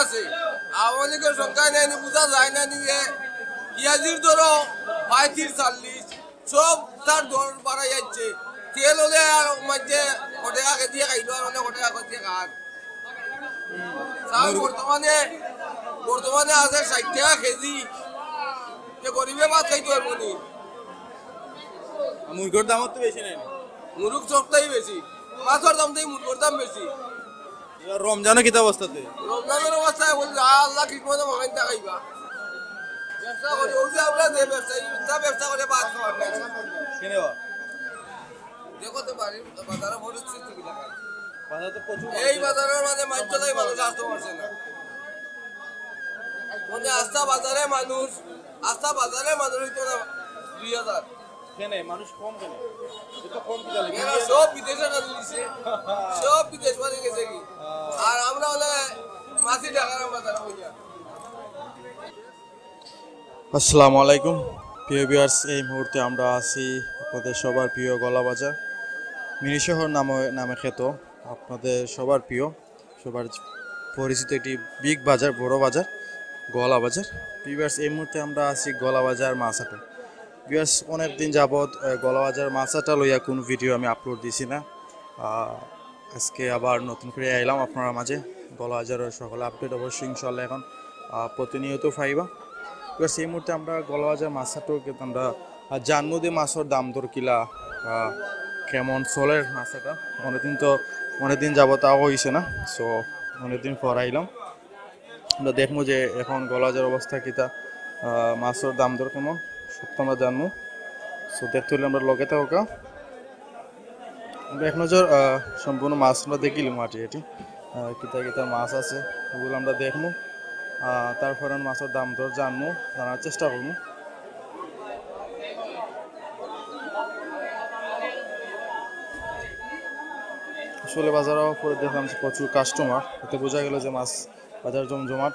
আছে আওয়ামী লীগের সংখ্যায় নেই বোঝা যায় না নিয়ে পিঁয়াজির দরও 35-40 সব তার দর বাড়াই যাচ্ছে তেল হলে আর মধ্যে কটা দিয়ে খাইলো আর অনেক কটা দিয়ে খান বর্তমানে আছে 60 টাকা কেজি গরিবে ভাত খাইতে পারবো নি মুরগির দাম তো বেশি নাই মুরগ সবটাই বেশি মাছের দাম থেকে মুরগের দাম বেশি রমজানও কিতা অবস্থাতে রমজানের অবস্থায় বলছে আল্লাহ ঠিক মতো ভাবেন টাকাইবা ব্যবসা করে ওই যে আমরা যে ব্যবসা করে ভাত খাওয়ার নাই কেনে দেখো তো বাড়ির বাজারে পরিস্থিতি কি দেখা বাজার তো প্রচুর এই বাজারের মাঝে মাইচলাই মানুষ আসতে পারছে না মানে আস্থা বাজারে মানুষ হইতো না 2000 কেনে মানুষ কম কেনে এটা কম কি জানি এরা সব বিদেশে না দিছে সব বিদেশ বাড়ি গেছে কি আর আমরা হলে মাছি ঢাকার বাজারে হইয়া আসসালামু আলাইকুম প্রিয় ভিউয়ার্স এই মুহূর্তে আমরা আছি আপনাদের সবার প্রিয় গলা বাজার মিনি শহর নামে খ্যাত আপনাদের সবার প্রিয় সবার পরিচিত একটি বিগ বাজার বড় বাজার গলা বাজার ভিউয়ার্স এই মুহূর্তে আমরা আছি গলা বাজার মাছহাটে ভিউয়ার্স অনেক দিন যাবত গলা বাজার মাছহাটা লইয়া কোনো ভিডিও আমি আপলোড দিছি না আজকে আবার নতুন করে আইলাম আপনারা মাঝে গলা বাজারের সকল আপডেট অবশ্যই ইনশাআল্লাহ এখন প্রতিনিয়ত পাইবা এই মুহূর্তে আমরা গলাবাজার মাছহাটকে আমরা জানবো যে মাছের দাম দর কিলা কেমন চলের মাছটা অনেকদিন যাবত তাও হয়েছে না সো অনেকদিন পর আইলাম আমরা দেখবো যে এখন গলাবাজার অবস্থা কিতা মাছের দাম দর কেমন সব আমরা জানবো সো দেখতে হলে আমরা লগে থাকা আমরা এক নজর সম্পূর্ণ মাছ আমরা দেখিলাম মাটি এটি কিতা মাছ আছে ওগুলো আমরা দেখবো তারপরে মাছের দাম দর জানবো জানার চেষ্টা করবো আসলে বাজারও পরে দেখলাম যে প্রচুর কাস্টমার এতে বোঝা গেল যে মাছ বাজার জমজমাট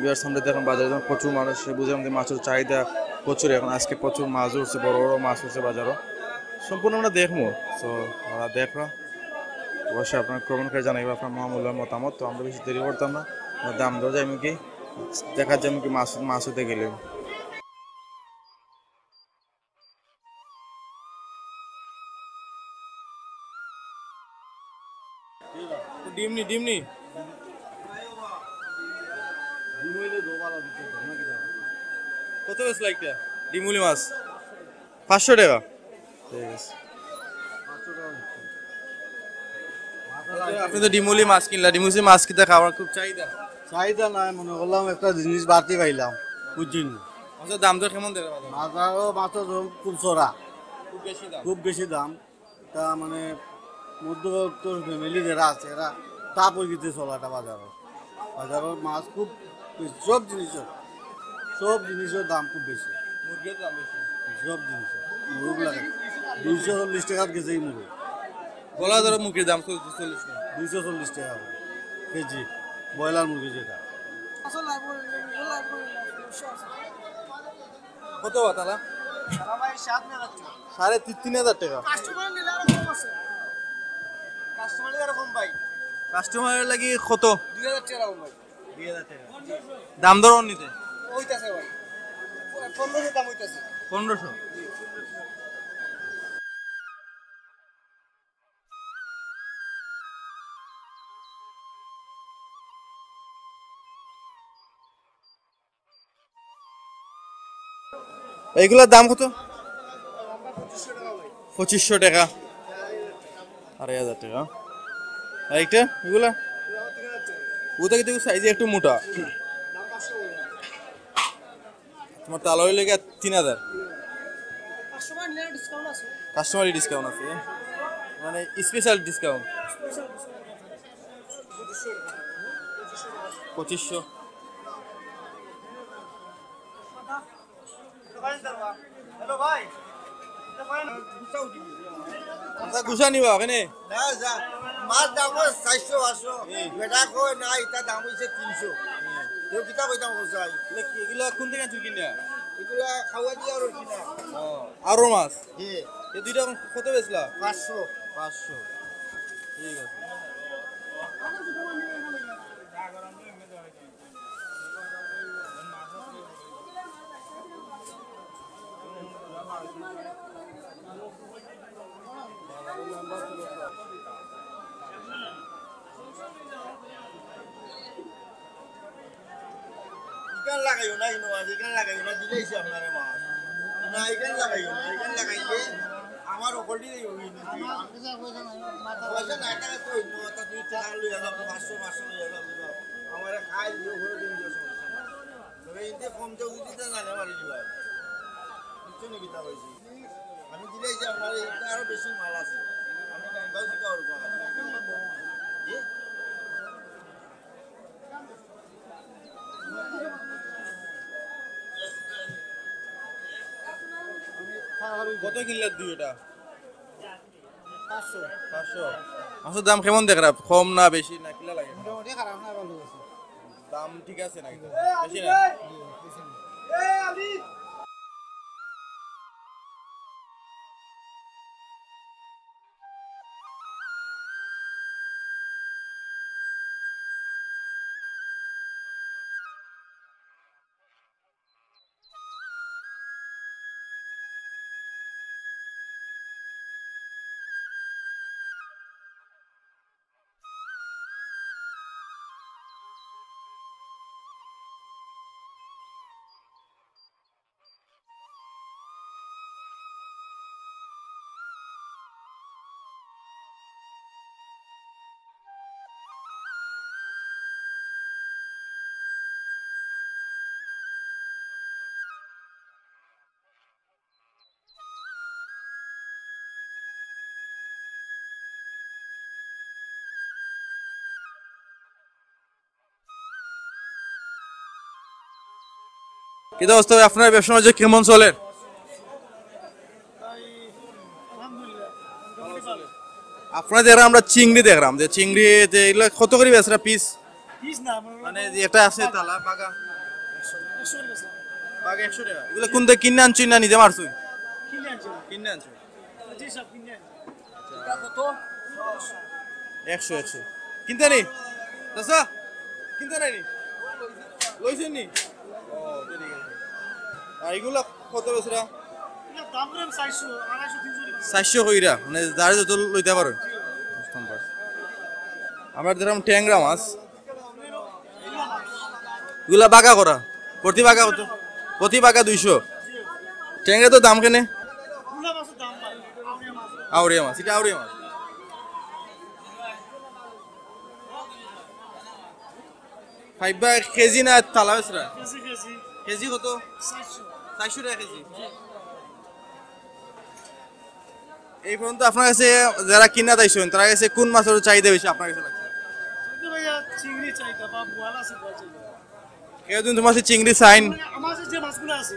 বিয়ার সামনে দেখুন বাজারে যখন প্রচুর মানুষ বুঝলাম যে মাছের চাহিদা প্রচুর এখন আজকে প্রচুর মাছ উঠছে বড় বড় মাছ উঠছে বাজারও সম্পূর্ণ আমরা দেখবো তো ওরা দেখো অবশ্যই আপনার কমেন্ট করে জানাইবো আপনার মহামূল্যের মতামত তো আমরা বেশি দেরি করতাম না দাম দর যাই কি দেখা যায় কি মাছ হতে গেলে ডিমনি কত বেশ লাগটা ডিমুলি মাছ 500 টাকা ঠিক আছে আপনি তো ডিমুলি মাছ কিনলা ডিমুলি মাছ কিটা খাওয়ার খুব চাহিদা নাই মনে করলাম একটা জিনিস বাড়তি পাইলাম বুঝছেন মাছের দাম তো কেমন দেবে মাছের খুব চড়া খুব বেশি দাম তা মানে মধ্যবর্ত ফ্যামিলি যারা আছে এরা তাপ হয়ে গেছে চলাটা বাজারের মাছ খুব সব জিনিসের দাম খুব বেশি মুরগির দাম বেশি সব জিনিসের মুরগ লাগে 240 টাকা কেজি মুরগ গলা ধরো মুরগির দাম 240 টাকা কেজি ব্রয়লার মুরগি যেটা কত তালা 3,500 টাকা কাস্টমারের লাগি কত 2000 টাকা ভাই 2000 টাকা দাম দর নিতে হইতাছে ভাই 1500 দাম হইতাছে 1500 এইগুলোর দাম কত 2500 টাকা 2500 টাকা আর একটা এগুলা ওটা কিন্তু সাইজে একটু মোটা তোমার তালয় লেগে 3000 কাস্টমারি ডিসকাউন্ট আছে মানে স্পেশাল ডিসকাউন্ট 2500 হ্যালো ভাই গুছা নিবা কেনে না যা মাছ দাম 400-500 বেটা কই না এটা দাম হইছে 300 কেউ কিতা কইতাম চাই এগুলা কোন থেকে আনছো কিনা এগুলা খাওয়া দিয়া আর কিনা আরো মাছ জি এই দুইটা কত বেচলা 500 500 ঠিক আছে ইকান লাগাইও না ইনো আজ ইকান লাগাইও না দিলেইছি আপনারে মাছ না ইকান লাগাইও না ইকান লাগাইলে আমার ওপরটি হই না পয়সা না টাকা তো ইনো তা তুই টাকা লই যাও 500 লই যাও আমার খাই দিও ঘরে দিন দিও সমস্যা না তবে ইনতে কম তো দিতে জানে মারি দিবা কিছু নি কিতা হইছি আমি দিলেইছি আপনারে এটা আরো বেশি মাল আছে আমি কাই গাও দিতে পারবো জি কত কিনলে দুই এটা 500 মাছের দাম কেমন দেখরা কম না বেশি না কিলা লাগে মোটামুটি খারাপ না ভালো আছে দাম ঠিক আছে নাকি বেশি না কিন্তু অবস্থা আপনার ব্যবসা বাণিজ্য কেমন চলে আপনাদের আমরা চিংড়ি দেখলাম যে চিংড়ি যে এগুলো কত করে বেচরা পিস মানে যে এটা আছে তালা বাগা বাগা 100 টাকা এগুলো কোন থেকে কিনে আনছুই না নিজে মারছুই কিনে আনছুই 100 কিনতে নেই দাদা কিনতে নাই লইছেন নি ও ঠিক আছে আর এগুলো কত বেচরা 400 কইরা মানে যার যত লইতে পারো আমরা ধরলাম ট্যাংরা মাছ এগুলা বাগা করা প্রতি বাগা কত প্রতি বাগা 200 ট্যাংরা তো দাম কেনে আউরিয়া মাছ এটা আউরিয়া মাছ ফাইবা কেজি না তালা বেচরা কেজি কত 400 টাকা কেজি এই পর্যন্ত আপনার কাছে যারা কিনা দাইছেন তারা কাছে কোন মাছের চাহিদা বেশি আপনার কাছে লাগছে চিংড়ি চাইতা বা বোয়ালা আছে বোয়াল চাইতা কেউ দিন তোমার চিংড়ি চাইন আমার যে মাছগুলো আছে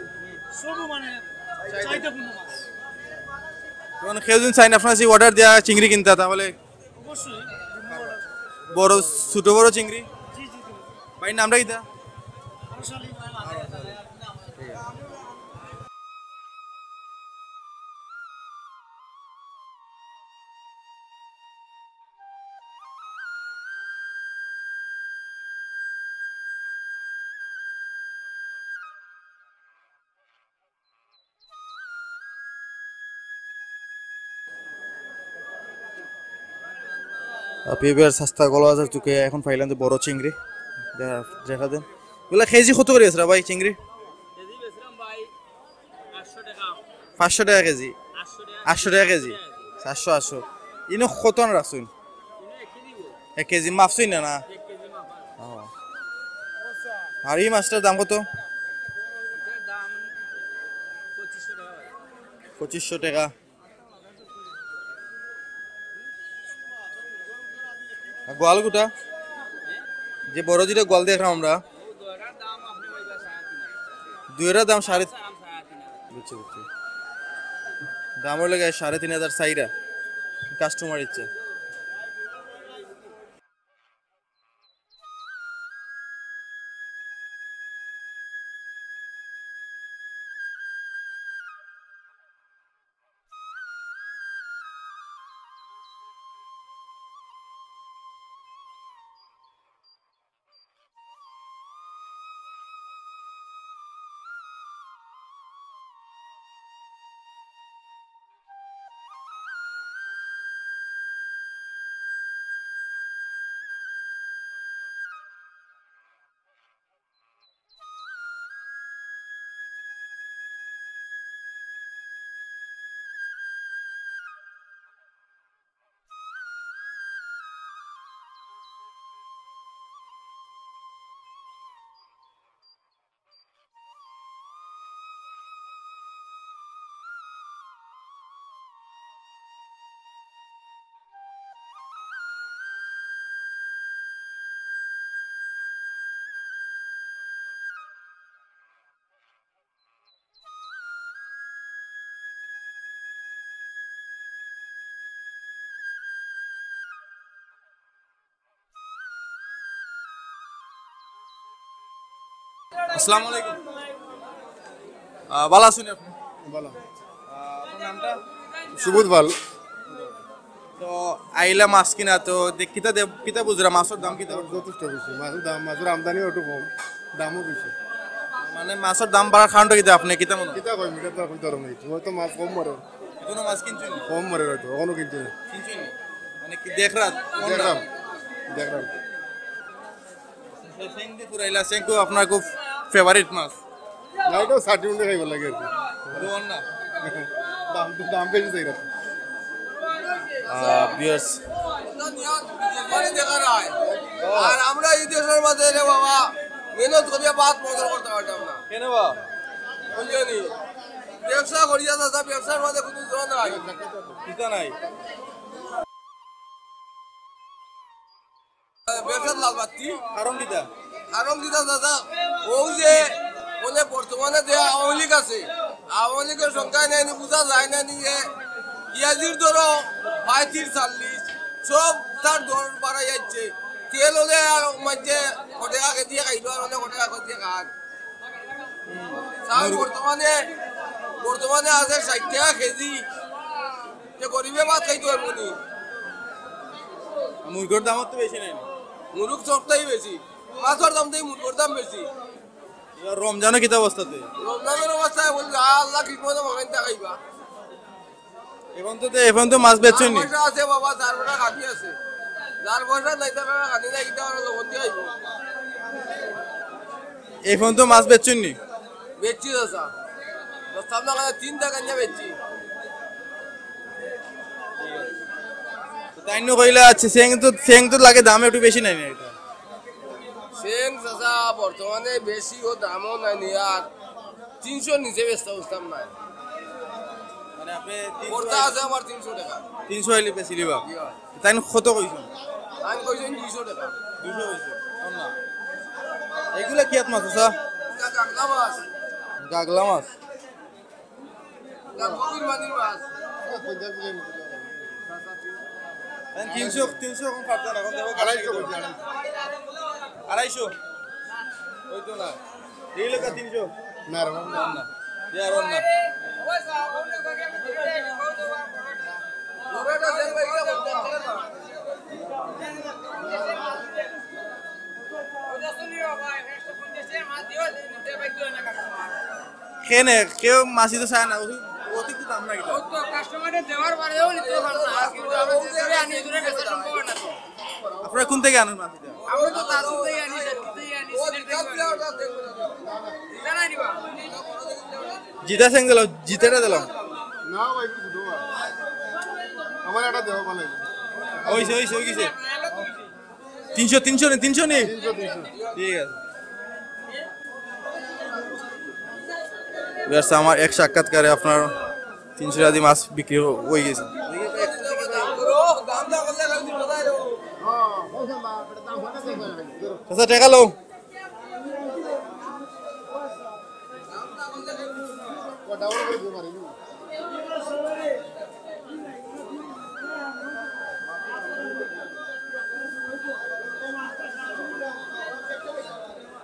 সব মানে চাইতাপূর্ণ মাছ যখন কেউ দিন চাইন আপনার কাছে অর্ডার দেওয়া চিংড়ি কিনতে তাহলে অবশ্যই বড় ছোট বড় চিংড়ি জি জি ভাই নামটা কিতা আরশালি পেঁপের সস্তা গলা বাজার চুকে এখন পাইলাম যে বড় চিংড়ি দেখা দেন এগুলা কেজি কত করে আছে ভাই চিংড়ি কেজি বেচলাম ভাই 800 টাকা 500 টাকা কেজি 800 টাকা কেজি 400 800 ইনো কত না রাখছুন 1 কেজি মাপছুই না না 1 কেজি মাপা আর এই মাছটার দাম কত এটার দাম 2500 টাকা ভাই 2500 টাকা গোয়াল গুটা যে বড় যেটা গোয়াল দেখলাম আমরা দুটার দাম আপনি ভাইবা 3.5 দুইটার দাম 3.5 3.5 বুঝছি দামের লাগে 3,500 চাইরা কাস্টমার ইচ্ছে আসসালামু আলাইকুম। ভালো আছেন আপনি? বলো আপনার নামটা? সুবোধ ভাল তো আইলা মাছ কিনা তো কিতা বুঝরা মাছের দাম কিতা যথেষ্ট বেশি মাছের দাম মাছের আমদানিও একটু কম দামও বেশি মানে মাছের দাম বাড়ার কারণটা কিতা আপনি কিতা মনে হয়? কিতা কই মিটা তো কই ধরম নাই হয়তো মাছ কম মরে কোনো মাছ কিনছেন? কম মরে হয়তো এখনো কিনতে কিনছেন মানে কি দেখরাত দেখলাম দেখলাম সেং দি পুরাইলা সেং কো আপনার খুব ফেভারিট মাছ না এটাও 60 মিনিট খাইবার লাগে আর কি রোন না দাম দাম বেশি চাই না ভিউয়ার্স মানে দেখার হয় আর আমরা এই দেশের মধ্যে রে বাবা মেহনত করিয়া বাদ মজা করতে পারতাম না কেন বা বুঝলি ব্যবসা করিয়া দাদা ব্যবসার মধ্যে কোনো জোর নাই কিতা নাই ব্যবসার লাল বাতি কারণ কিতা কারণ দিদা দাদা ও যে মানে বর্তমানে যে আওয়ামী লীগ আছে আওয়ামী লীগের সংখ্যা নেই বোঝা যায় না নিয়ে পিঁয়াজির দরও 35-40 সব তার দর বাড়াই যাচ্ছে তেল হলে আর মাঝে কটে আগে দিয়ে খাইল আর অনেক কটে আগে দিয়ে খান চাল বর্তমানে আছে 60 টাকা কেজি যে গরিবে ভাত খাইতে পারবো নি মুরগির দাম তো বেশি নাই মুরুখ সবটাই বেশি মাছের দাম দিয়ে মুরগোর দাম বেশি এবার রমজানও কিতা অবস্থাতে রমজানের অবস্থায় বলছি আল্লাহ ঠিক মতো মাখান খাইবা এখন তো মাছ বেচছেন নি পয়সা আছে বাবা যার বেটা খাটি আছে যার পয়সা নাই তার বেটা খাটি নাই কিটা লবণ দিয়ে আইব এখন তো মাছ বেচছেন নি বেচছি দাদা দশটার না 3 টাকা নিয়ে বেচছি তাই নো কইলা আছে সেং তো লাগে দাম একটু বেশি নাই না এটা সেং চাচা বর্তমানে বেশি ও দামও নাই নি আর 300 নিচে বেচতে বুঝতাম না মানে আপনি পড়তা আছে আমার 300 টাকা 300 হইলে বেশি লিবা তাই কত কইছেন আমি কইছেন 200 টাকা 200 হইছে না এগুলা কি মাছ আছে এটা কাকলা মাছ গাগলা মাছ এটা কবির মানির মাছ 300 কম পারতা না এখন দেখো 250 হইতো না এই লেখা 300 না রে না ইয়ার না ওটা দেন ভাই এটা বলতে না কেনে কেউ মাছি তো চায় না অতিরিক্ত দাম না কিটা আপনারা কোন থেকে আনেন মাছ জিতা সেং দিলাম জিতেটা দিলাম না ভাই কিছু দেওয়া আমার এটা দেওয়া ভালো হইছে হয়ে গেছে 300 নেই ঠিক আছে ব্যবসা আমার এক সাক্ষাৎকারে আপনার 300 টাকা দিয়ে মাছ বিক্রি হয়ে গেছে আচ্ছা টাকা লো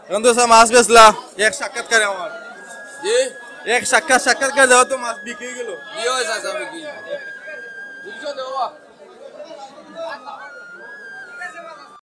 এখন তো মাছ বেচলা এক সাক্ষাৎকারে আমার জি এক সাক্ষাৎকার দেওয়া তো মাছ বিক্রি গেল কি হয়েছে চাচা কি